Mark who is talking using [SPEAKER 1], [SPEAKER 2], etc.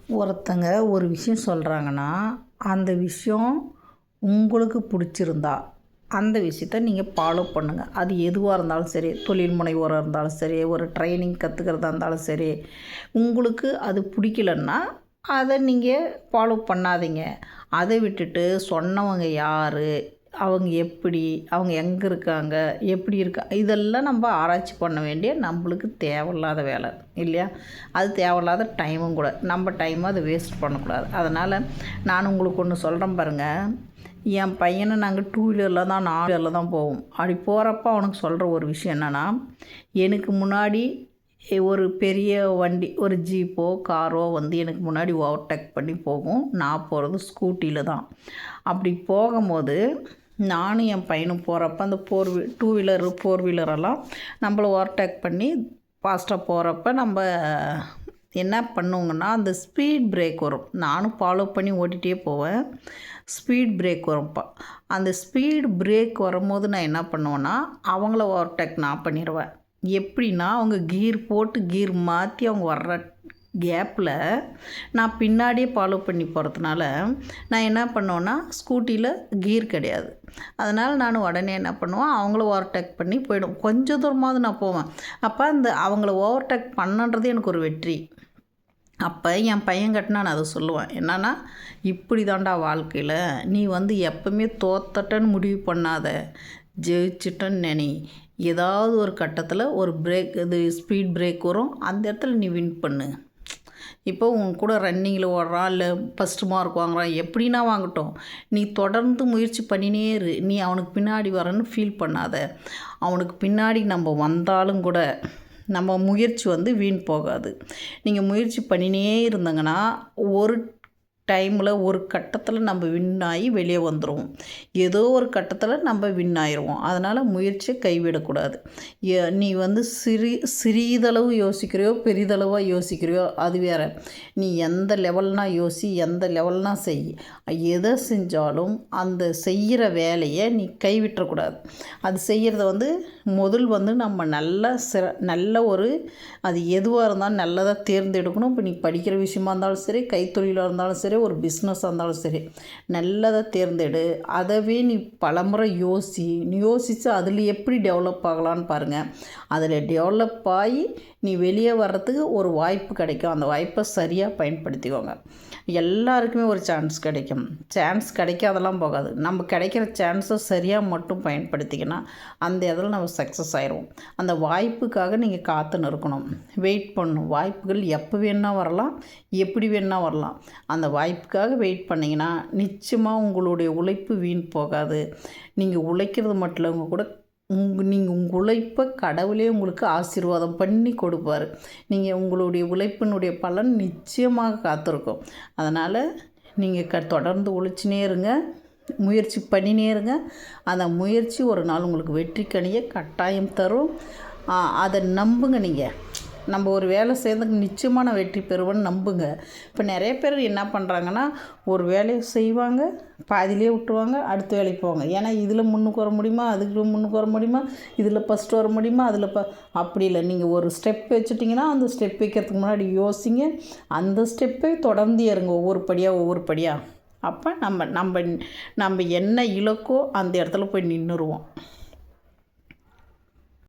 [SPEAKER 1] ஒருத்தங்க ஒரு விஷயம் சொல்கிறாங்கன்னா, அந்த விஷயம் உங்களுக்கு பிடிச்சிருந்தா, அந்த விஷயத்த நீங்கள் ஃபாலோ பண்ணுங்கள். அது எதுவாக இருந்தாலும் சரி, தொழில் முனைவோராக இருந்தாலும் சரி, ஒரு ட்ரைனிங் கற்றுக்கிறதா இருந்தாலும் சரி, உங்களுக்கு அது பிடிக்கலன்னா, அதை நீங்கள் ஃபாலோ பண்ணாதீங்க. அதை விட்டுட்டு சொன்னவங்க யார், அவங்க எப்படி, அவங்க எங்கே இருக்காங்க, எப்படி இதெல்லாம் நம்ம ஆராய்ச்சி பண்ண வேண்டிய நம்மளுக்கு தேவையில்லாத வேலை இல்லையா? அது தேவையில்லாத டைமும் கூட. நம்ம டைமை அதை வேஸ்ட் பண்ணக்கூடாது. அதனால் நான் உங்களுக்கு ஒன்று சொல்கிறேன் பாருங்கள். என் பையனை நாங்கள் 2 வீலரில் தான் 4 வீலரில் தான் போவோம். அப்படி போகிறப்ப அவனுக்கு சொல்கிற ஒரு விஷயம் என்னென்னா, எனக்கு முன்னாடி ஒரு பெரிய வண்டி, ஒரு ஜீப்போ காரோ வந்து எனக்கு முன்னாடி ஓவர்டேக் பண்ணி போகும். நான் போகிறது ஸ்கூட்டியில் தான். அப்படி போகும்போது நானும் என் பையனும் போகிறப்ப அந்த 2 வீலரு 4 வீலரெல்லாம் நம்மளை ஓவர்டேக் பண்ணி ஃபாஸ்ட்டாக போகிறப்ப நம்ம என்ன பண்ணுவோங்கன்னா, அந்த ஸ்பீட் பிரேக் வரும். நானும் ஃபாலோ பண்ணி ஓட்டிகிட்டே போவேன். ஸ்பீட் பிரேக் வரும்ப்பா. அந்த ஸ்பீட் பிரேக் வரும்போது நான் என்ன பண்ணுவேன்னா, அவங்கள ஓவர்டேக் நான் பண்ணிடுவேன். எப்படின்னா, அவங்க கீர் போட்டு கீர் மாற்றி அவங்க வர்ற கேப்பில் நான் பின்னாடியே ஃபாலோ பண்ணி போகிறதுனால நான் என்ன பண்ணுவேன்னா, ஸ்கூட்டியில் கீர் கிடையாது. அதனால் நான் உடனே என்ன பண்ணுவேன், அவங்கள ஓவர்டேக் பண்ணி போயிடும். கொஞ்சம் தூரமாவது நான் போவேன். அப்போ அந்த அவங்கள ஓவர்டேக் பண்ணுன்றது எனக்கு ஒரு வெற்றி. அப்போ என் பையன்கிட்ட நான் அதை சொல்லுவேன். என்னன்னா, இப்படி தாண்டா வாழ்க்கையில் நீ வந்து எப்பவுமே தோத்தட்டன்னு முடிவு பண்ணாத, ஜெயிச்சிட்டன்னு நினை. ஏதாவது ஒரு கட்டத்தில் ஒரு பிரேக், இது ஸ்பீட் பிரேக் வரும். அந்த இடத்துல நீ வின் பண்ணு. இப்போ உன் கூட ரன்னிங்கில் ஓடுறான், இல்லை ஃபஸ்ட்டு மார்க் வாங்குறான், எப்படின்னா வாங்கட்டும், நீ தொடர்ந்து முயற்சி பண்ணினே இரு. நீ அவனுக்கு பின்னாடி வரன்னு ஃபீல் பண்ணாத. அவனுக்கு பின்னாடி நம்ம வந்தாலும் கூட நம்ம முயற்சி வந்து வீண் போகாது. நீங்கள் முயற்சி பண்ணினே இருந்தங்கன்னா ஒரு டைமில் ஒரு கட்டத்தில் நம்ம வின் ஆகி வெளியே வந்துடுவோம். ஏதோ ஒரு கட்டத்தில் நம்ம வின் ஆயிடுவோம். அதனால் முயற்சியை கைவிடக்கூடாது. நீ வந்து சிறிதளவு யோசிக்கிறியோ பெரிதளவாக யோசிக்கிறியோ அது வேறு. நீ எந்த லெவல்னால் யோசி, எந்த லெவல்னால் செய். எதை செஞ்சாலும் அந்த செய்கிற வேலையை நீ கைவிட்டக்கூடாது. அது செய்கிறத வந்து முதல் வந்து நம்ம நல்ல ஒரு அது எதுவாக இருந்தாலும் நல்லதாக தேர்ந்தெடுக்கணும். இப்போ நீ படிக்கிற விஷயமா இருந்தாலும் சரி, கைத்தொழிலாக இருந்தாலும் சரி, ஒரு பிஸ்னஸாக இருந்தாலும் சரி, நல்லதை தேர்ந்தெடு. அதவே நீ பலமுறை யோசித்து அதில் எப்படி டெவலப் ஆகலான்னு பாருங்கள். அதில் டெவலப் ஆகி நீ வெளியே வர்றதுக்கு ஒரு வாய்ப்பு கிடைக்கும். அந்த வாய்ப்பை சரியாக பயன்படுத்திக்கோங்க. எல்லாருக்குமே ஒரு சான்ஸ் கிடைக்கும். சான்ஸ் கிடைக்காதெல்லாம் போகாது. நம்ம கிடைக்கிற சான்ஸை சரியாக மட்டும் பயன்படுத்திக்கினா அந்த இதில் நம்ம சக்ஸஸ் ஆயிடுவோம். அந்த வாய்ப்புக்காக நீங்கள் காத்துன்னு இருக்கணும், வெயிட் பண்ணணும். வாய்ப்புகள் எப்போ வேணால் வரலாம், எப்படி வேணால் வரலாம். அந்த வாய்ப்புக்காக வெயிட் பண்ணிங்கன்னா நிச்சயமாக உங்களுடைய உழைப்பு வீண் போகாது. நீங்கள் உழைக்கிறது மட்டும் இல்லை, உங்கள் கூட நீங்கள் உங்கள் உழைப்பை கடவுளே உங்களுக்கு ஆசீர்வாதம் பண்ணி கொடுப்பார். நீங்கள் உங்களுடைய உழைப்பினுடைய பலன் நிச்சயமாக காத்திருக்கும். அதனால் நீங்கள் தொடர்ந்து உழைச்சினே இருங்க, முயற்சி பண்ணினே இருங்க. அந்த முயற்சி ஒரு நாள் உங்களுக்கு வெற்றி கனியை கட்டாயம் தரும். அதை நம்புங்க. நீங்கள் நம்ம ஒரு வேலை செய்கிறதுக்கு நிச்சயமாக நான் வெற்றி பெறுவேன்னு நம்புங்க. இப்போ நிறைய பேர் என்ன பண்ணுறாங்கன்னா, ஒரு வேலையை செய்வாங்க, பாதியிலே விட்டுருவாங்க, அடுத்த வேலைக்கு போவாங்க. ஏன்னா இதில் முன்னுக்கு வர முடியுமா, அதுக்கு முன்னுக்கு வர முடியுமா, இதில் ஃபஸ்ட்டு வர முடியுமா, அதில் அப்படி இல்லை. நீங்கள் ஒரு ஸ்டெப் வச்சுட்டிங்கன்னா அந்த ஸ்டெப் வைக்கிறதுக்கு முன்னாடி யோசிங்க. அந்த ஸ்டெப்பை தொடர்ந்து ஏறுங்க, ஒவ்வொரு படியாக. அப்போ நம்ம என்ன இலக்கோ அந்த இடத்துல போய் நின்றுருவோம்.